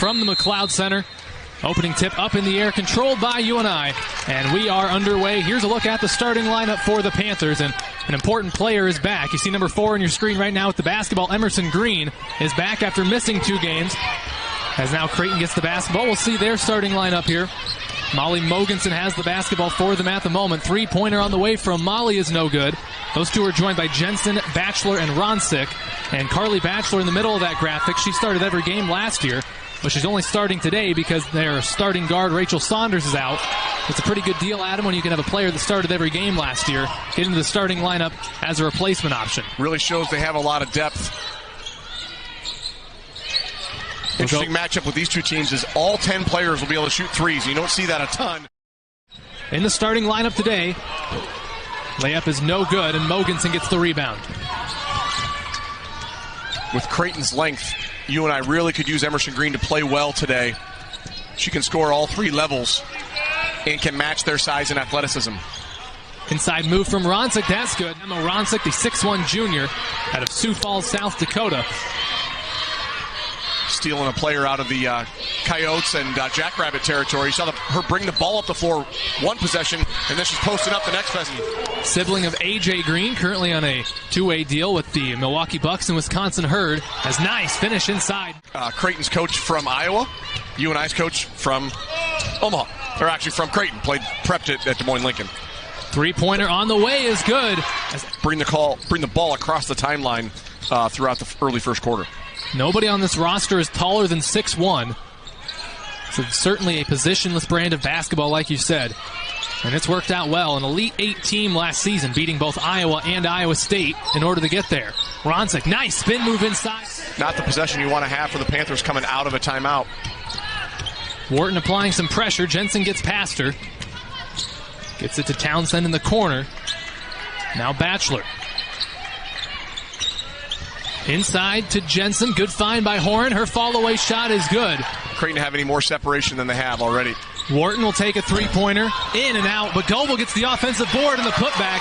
from the McLeod Center. Opening tip up in the air, controlled by UNI, and we are underway. Here's a look at the starting lineup for the Panthers, and an important player is back. You see number 4 on your screen right now with the basketball. Emerson Green is back after missing 2 games, as now Creighton gets the basketball. We'll see their starting lineup here. Molly Mogensen has the basketball for them at the moment. 3-pointer on the way from Maly is no good. Those two are joined by Jensen, Bachelor, and Ronsiek, and Carly Bachelor in the middle of that graphic. She started every game last year, but she's only starting today because their starting guard, Rachel Saunders, is out. It's a pretty good deal, Adam, when you can have a player that started every game last year get into the starting lineup as a replacement option. Really shows they have a lot of depth. Interesting matchup with these two teams is all 10 players will be able to shoot threes. You don't see that a ton. In the starting lineup today, layup is no good, and Mogensen gets the rebound. With Creighton's length, UNI really could use Emerson Green to play well today. She can score all 3 levels and can match their size and athleticism. Inside move from Ronsiek, that's good. Emma Ronsiek, the 6'1 junior out of Sioux Falls, South Dakota. Stealing a player out of the Coyotes and Jackrabbit territory. You saw her bring the ball up the floor one possession, and then she's posted up the next possession. Sibling of A.J. Green, currently on a 2-way deal with the Milwaukee Bucks and Wisconsin Herd. Has nice finish inside. Creighton's coach from Iowa, UNI's coach from Omaha. They're actually from Creighton, prepped it at Des Moines Lincoln. 3-pointer on the way is good. Bring the ball across the timeline throughout the early first quarter. Nobody on this roster is taller than 6'1". So certainly a positionless brand of basketball, like you said. And it's worked out well. An Elite 8 team last season, beating both Iowa and Iowa State in order to get there. Ronsiek, nice spin move inside. Not the possession you want to have for the Panthers coming out of a timeout. Wharton applying some pressure. Jensen gets past her. Gets it to Townsend in the corner. Now Bachelor. Inside to Jensen. Good find by Horn. Her fall-away shot is good. Creighton have any more separation than they have already. Wharton will take a 3-pointer. In and out, but Goebel gets the offensive board and the putback.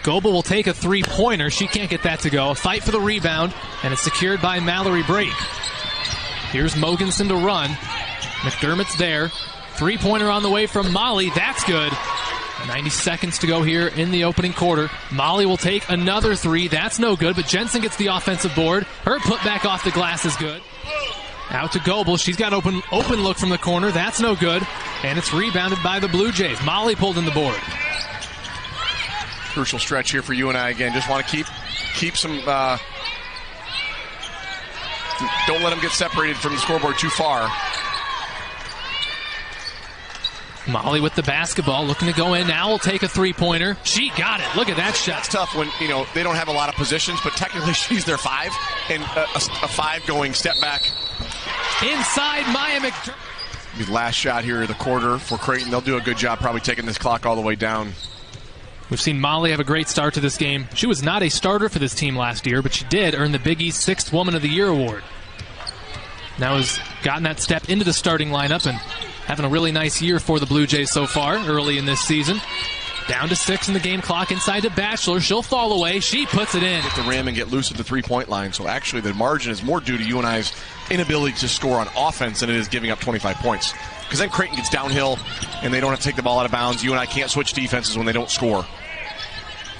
Goebel will take a 3-pointer. She can't get that to go. A fight for the rebound, and it's secured by Mallory Brake. Here's Mogensen to run. McDermott's there. 3-pointer on the way from Maly. That's good. 90 seconds to go here in the opening quarter. Maly will take another 3. That's no good, but Jensen gets the offensive board. Her putback off the glass is good. Out to Goebel. She's got open look from the corner. That's no good. And it's rebounded by the Bluejays. Maly pulled in the board. Crucial stretch here for UNI again. Just want to keep some... don't let them get separated from the scoreboard too far. Maly with the basketball, looking to go in now. Will take a 3-pointer. She got it. Look at that shot. It's tough when they don't have a lot of positions, but technically she's their 5, and a 5 going step back. Inside Maya McDermott. The last shot here of the quarter for Creighton. They'll do a good job probably taking this clock all the way down. We've seen Maly have a great start to this game. She was not a starter for this team last year, but she did earn the Big East 6th Woman of the Year award. Now has gotten that step into the starting lineup and having a really nice year for the Bluejays so far early in this season. Down to 6 in the game clock. Inside to Bachelor. She'll fall away. She puts it in. Get the rim and get loose at the 3-point line. So actually the margin is more due to UNI's inability to score on offense than it is giving up 25 points. Because then Creighton gets downhill and they don't have to take the ball out of bounds. UNI can't switch defenses when they don't score.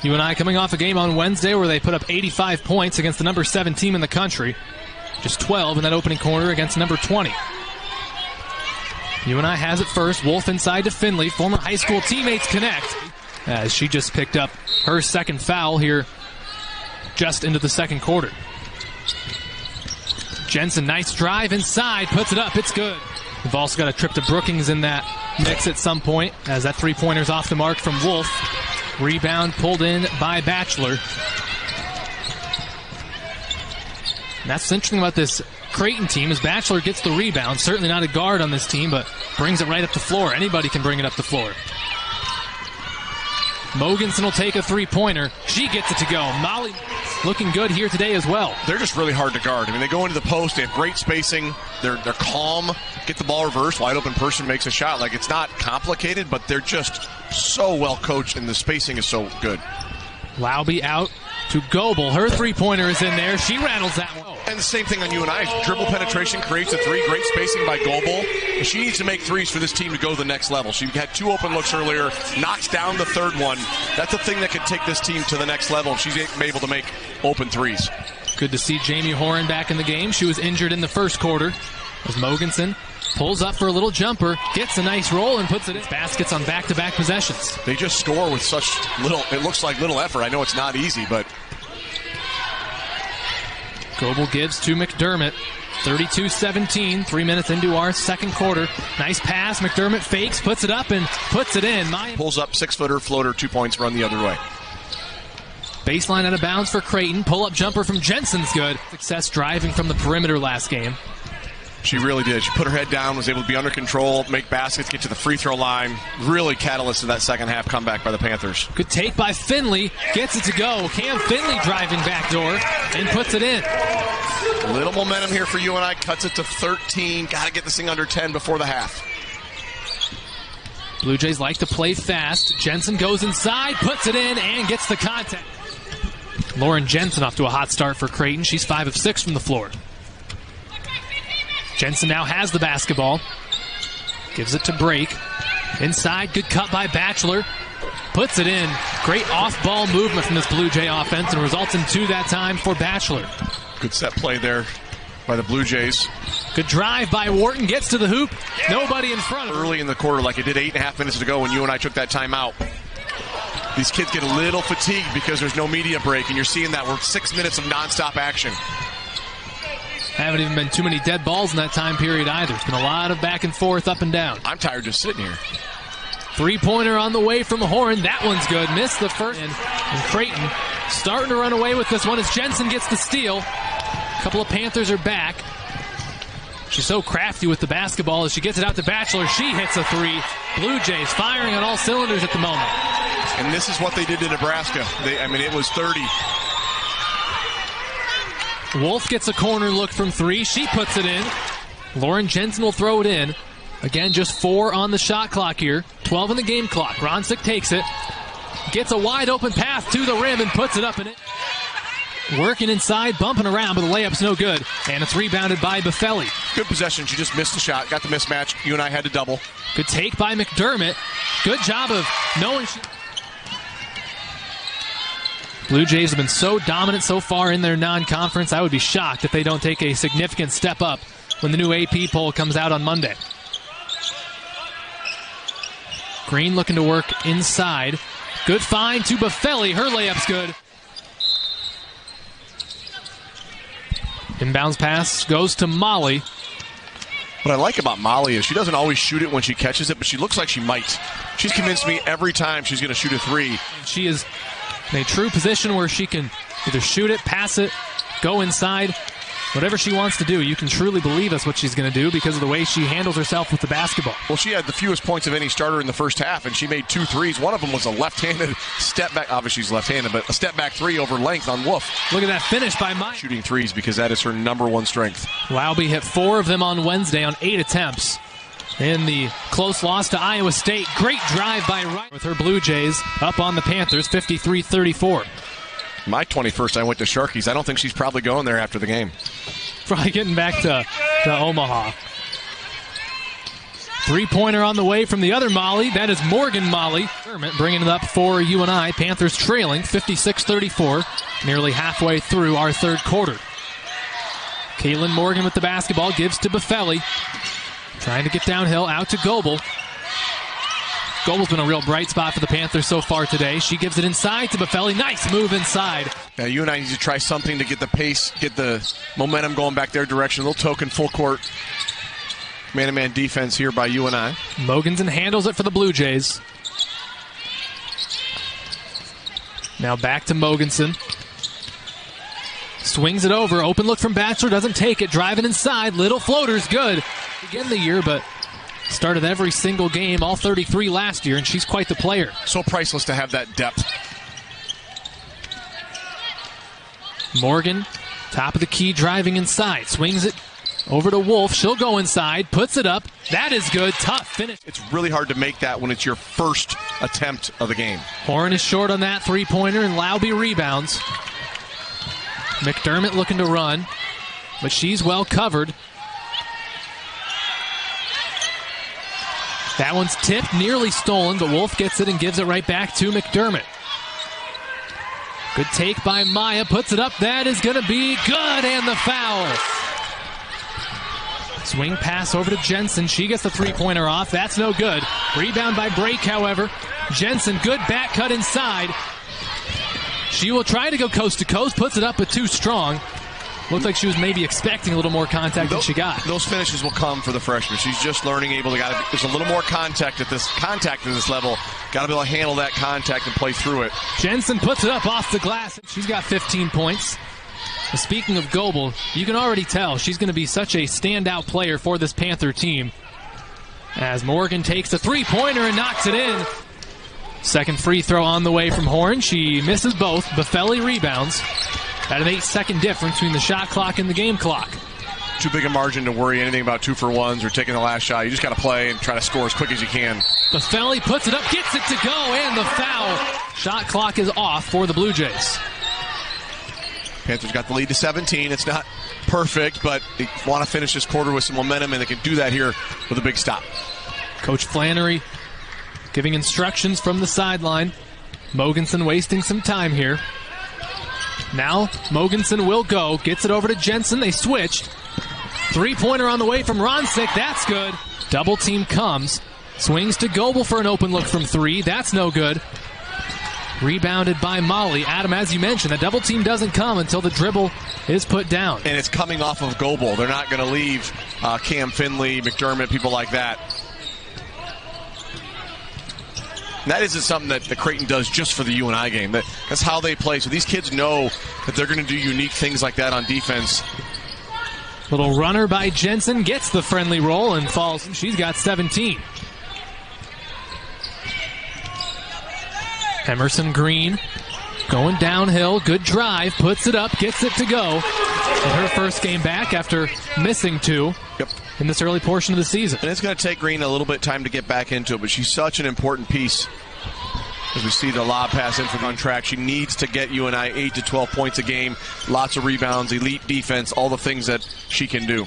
UNI coming off a game on Wednesday where they put up 85 points against the number 7 team in the country. Just 12 in that opening quarter against number 20. UNI has it first. Wolf inside to Finley. Former high school teammates connect as she just picked up her second foul here just into the second quarter. Jensen, nice drive inside. Puts it up. It's good. We've also got a trip to Brookings in that mix at some point as that 3-pointer's off the mark from Wolf. Rebound pulled in by Bachelor. And that's interesting about this Creighton team is Bachelor gets the rebound. Certainly not a guard on this team, but brings it right up the floor. Anybody can bring it up the floor. Mogensen will take a 3-pointer. She gets it to go. Maly looking good here today as well. They're just really hard to guard. I mean, they go into the post. They have great spacing. They're calm. Get the ball reversed. Wide open person makes a shot. Like, it's not complicated, but they're just so well coached, and the spacing is so good. Lauby out to Goebel. Her 3-pointer is in there. She rattles that one. And the same thing on UNI. Dribble penetration creates a three. Great spacing by Goebel. She needs to make threes for this team to go to the next level. She had 2 open looks earlier, knocks down the third one. That's a thing that could take this team to the next level. She's able to make open threes. Good to see Jamie Horan back in the game. She was injured in the first quarter. As Mogensen pulls up for a little jumper, gets a nice roll, and puts it in. Baskets on back-to-back possessions. They just score with such little, it looks like little effort. I know it's not easy, but... Goebel gives to McDermott. 32-17, 3 minutes into our second quarter. Nice pass. McDermott fakes, puts it up, and puts it in. Pulls up, 6-footer, floater, 2 points, run the other way. Baseline out of bounds for Creighton. Pull-up jumper from Jensen's good. Success driving from the perimeter last game. She really did. She put her head down, was able to be under control, make baskets, get to the free throw line. Really catalyst to that second half comeback by the Panthers. Good take by Finley. Gets it to go. Cam Finley driving backdoor and puts it in. Little momentum here for UNI. Cuts it to 13. Got to get this thing under 10 before the half. Bluejays like to play fast. Jensen goes inside, puts it in, and gets the contact. Lauren Jensen off to a hot start for Creighton. She's 5 of 6 from the floor. Jensen now has the basketball. Gives it to Break. Inside, good cut by Bachelor. Puts it in. Great off-ball movement from this Bluejay offense and results in 2 that time for Bachelor. Good set play there by the Bluejays. Good drive by Wharton. Gets to the hoop. Nobody in front of her. Early in the quarter, like it did 8.5 minutes to go when UNI took that timeout. These kids get a little fatigued because there's no media break, and you're seeing that. We're 6 minutes of nonstop action. Haven't even been too many dead balls in that time period either. It's been a lot of back and forth, up and down. I'm tired just sitting here. Three-pointer on the way from Horn. That one's good. Missed the first. And Creighton starting to run away with this one as Jensen gets the steal. A couple of Panthers are back. She's so crafty with the basketball as she gets it out to Bachelor. She hits a 3. Bluejays firing on all cylinders at the moment. And this is what they did to Nebraska. It was 30. Wolf gets a corner look from 3. She puts it in. Lauren Jensen will throw it in. Again, just 4 on the shot clock here. 12 in the game clock. Ronsiek takes it. Gets a wide open path to the rim and puts it up in it. Working inside, bumping around, but the layup's no good. And it's rebounded by Buffelli. Good possession. She just missed the shot. Got the mismatch. UNI had to double. Good take by McDermott. Good job of knowing she... Bluejays have been so dominant so far in their non-conference. I would be shocked if they don't take a significant step up when the new AP poll comes out on Monday. Green looking to work inside. Good find to Buffelli. Her layup's good. Inbounds pass goes to Maly. What I like about Maly is she doesn't always shoot it when she catches it, but she looks like she might. She's convinced me every time she's going to shoot a 3. She is in a true position where she can either shoot it, pass it, go inside, whatever she wants to do. You can truly believe that's what she's going to do because of the way she handles herself with the basketball. Well, she had the fewest points of any starter in the first half, and she made 2 threes. One of them was a left-handed step back. Obviously, she's left-handed, but a step back 3 over length on Wolf. Look at that finish by Mike. Shooting threes because that is her number 1 strength. Lauby hit 4 of them on Wednesday on 8 attempts. In the close loss to Iowa State, great drive by Wright with her Bluejays up on the Panthers, 53-34. My 21st, I went to Sharkies. I don't think she's probably going there after the game. Probably getting back to Omaha. Three-pointer on the way from the other Maly. That is Morgan Maly. Bringing it up for UNI. Panthers trailing 56-34, nearly halfway through our third quarter. Caitlin Morgan with the basketball, gives to Buffelli. Trying to get downhill, out to Goebel. Goebel's been a real bright spot for the Panthers so far today. She gives it inside to Buffelli. Nice move inside. Now, UNI needs to try something to get the pace, get the momentum going back their direction. A little token full court man-to-man defense here by UNI. Mogensen handles it for the Bluejays. Now back to Mogensen. Swings it over. Open look from Bachelor. Doesn't take it. Driving inside. Little floater's good. Again the year, but started every single game, all 33 last year, and she's quite the player. So priceless to have that depth. Morgan, top of the key, driving inside. Swings it over to Wolf. She'll go inside. Puts it up. That is good. Tough finish. It's really hard to make that when it's your first attempt of the game. Horn is short on that three-pointer, and Lauby rebounds. McDermott looking to run. but she's well covered. That one's tipped, nearly stolen, but Wolf gets it and gives it right back to McDermott. Good take by Maya, puts it up. That is going to be good, and the foul. Swing pass over to Jensen. She gets the three-pointer off. That's no good. Rebound by Brake, however. Jensen, good back cut inside. She will try to go coast to coast, puts it up, but too strong. Looked like she was maybe expecting a little more contact than she got. Those finishes will come for the freshman. She's just learning, there's a little more contact at this level. Got to be able to handle that contact and play through it. Jensen puts it up off the glass. She's got 15 points. Speaking of Goebel, you can already tell she's going to be such a standout player for this Panther team. As Morgan takes a three-pointer and knocks it in. Second free throw on the way from Horn. She misses both. Buffelli rebounds. At an 8-second difference between the shot clock and the game clock. Too big a margin to worry anything about 2-for-1s or taking the last shot. You just got to play and try to score as quick as you can. Buffelli puts it up, gets it to go, and the foul. Shot clock is off for the Blue Jays. Panthers got the lead to 17. It's not perfect, but they want to finish this quarter with some momentum, and they can do that here with a big stop. Coach Flannery giving instructions from the sideline. Mogensen wasting some time here. Now Mogensen will go, gets it over to Jensen. They switched. Three-pointer on the way from Ronsiek. That's good. Double team comes. Swings to Goebel for an open look from three. That's no good. Rebounded by Maly. Adam, as you mentioned, the double team doesn't come until the dribble is put down. And it's coming off of Goebel. They're not going to leave Cam Finley, McDermott, people like that. And that isn't something that the Creighton does just for the UNI game. That's how they play. So these kids know that they're going to do unique things like that on defense. Little runner by Jensen, gets the friendly roll and falls. She's got 17. Emerson Green going downhill. Good drive. Puts it up. Gets it to go. And her first game back after missing two in this early portion of the season. And it's going to take Green a little bit of time to get back into it, but she's such an important piece. As we see the lob pass in from on track, she needs to get UNI 8 to 12 points a game. Lots of rebounds, elite defense, all the things that she can do.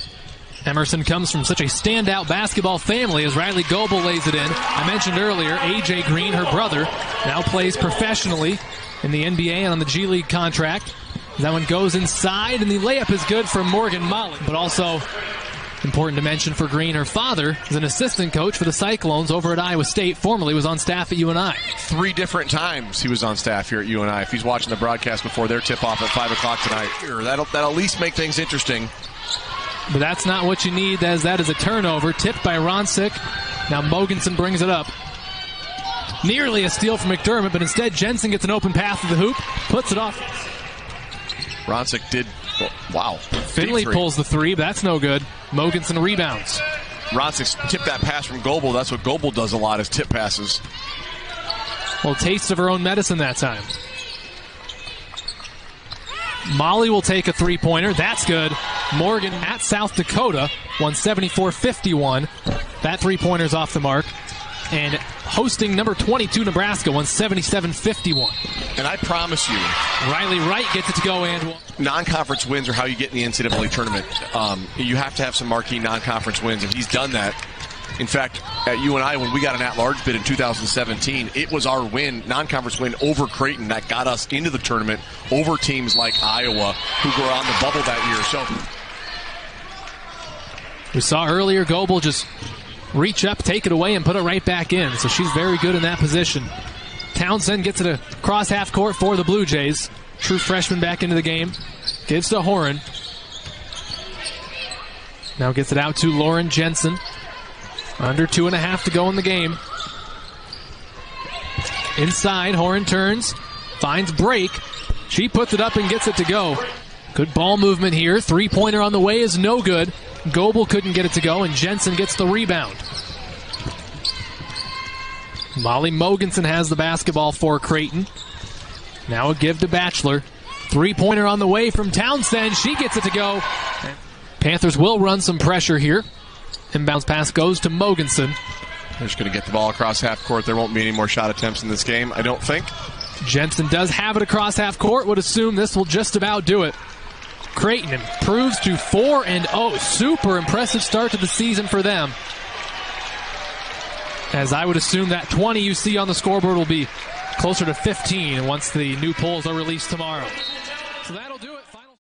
Emerson comes from such a standout basketball family as Riley Goebel lays it in. I mentioned earlier, A.J. Green, her brother, now plays professionally in the NBA and on the G League contract. That one goes inside, and the layup is good for Morgan Maly. But also important to mention for Green, her father is an assistant coach for the Cyclones over at Iowa State, formerly was on staff at UNI. 3 different times he was on staff here at UNI. If he's watching the broadcast before their tip-off at 5 o'clock tonight, that'll at least make things interesting. But that's not what you need, as that is a turnover. Tipped by Ronsiek. Now Mogensen brings it up. Nearly a steal from McDermott, but instead Jensen gets an open pass to the hoop, puts it off. Ronsiek did, wow. Finley pulls the three, but that's no good. Mogensen rebounds. Ronsiek tipped that pass from Goebel. That's what Goebel does a lot, is tip passes. Well, taste of her own medicine that time. Maly will take a three-pointer. That's good. Morgan at South Dakota won 74-51. That three-pointer's off the mark. And hosting number 22 Nebraska won 77-51. And I promise you, Riley Wright gets it to go, and non-conference wins are how you get in the NCAA tournament. You have to have some marquee non-conference wins, and he's done that. In fact, at UNI, when we got an at-large bid in 2017, it was our non-conference win over Creighton that got us into the tournament over teams like Iowa, who were on the bubble that year. So we saw earlier Goebel just reach up, take it away, and put it right back in. So she's very good in that position. Townsend gets it across half court for the Blue Jays. True freshman back into the game. Gives to Horan. Now gets it out to Lauren Jensen. Under 2.5 to go in the game. Inside, Horan turns, finds Brake. She puts it up and gets it to go. Good ball movement here. Three-pointer on the way is no good. Goebel couldn't get it to go, and Jensen gets the rebound. Molly Mogensen has the basketball for Creighton. Now a give to Bachelor. Three-pointer on the way from Townsend. She gets it to go. Panthers will run some pressure here. Inbounds pass goes to Mogensen. They're just going to get the ball across half court. There won't be any more shot attempts in this game, I don't think. Jensen does have it across half court. Would assume this will just about do it. Creighton improves to 4-0. Super impressive start to the season for them. As I would assume that 20 you see on the scoreboard will be closer to 15 once the new polls are released tomorrow. So that'll do it.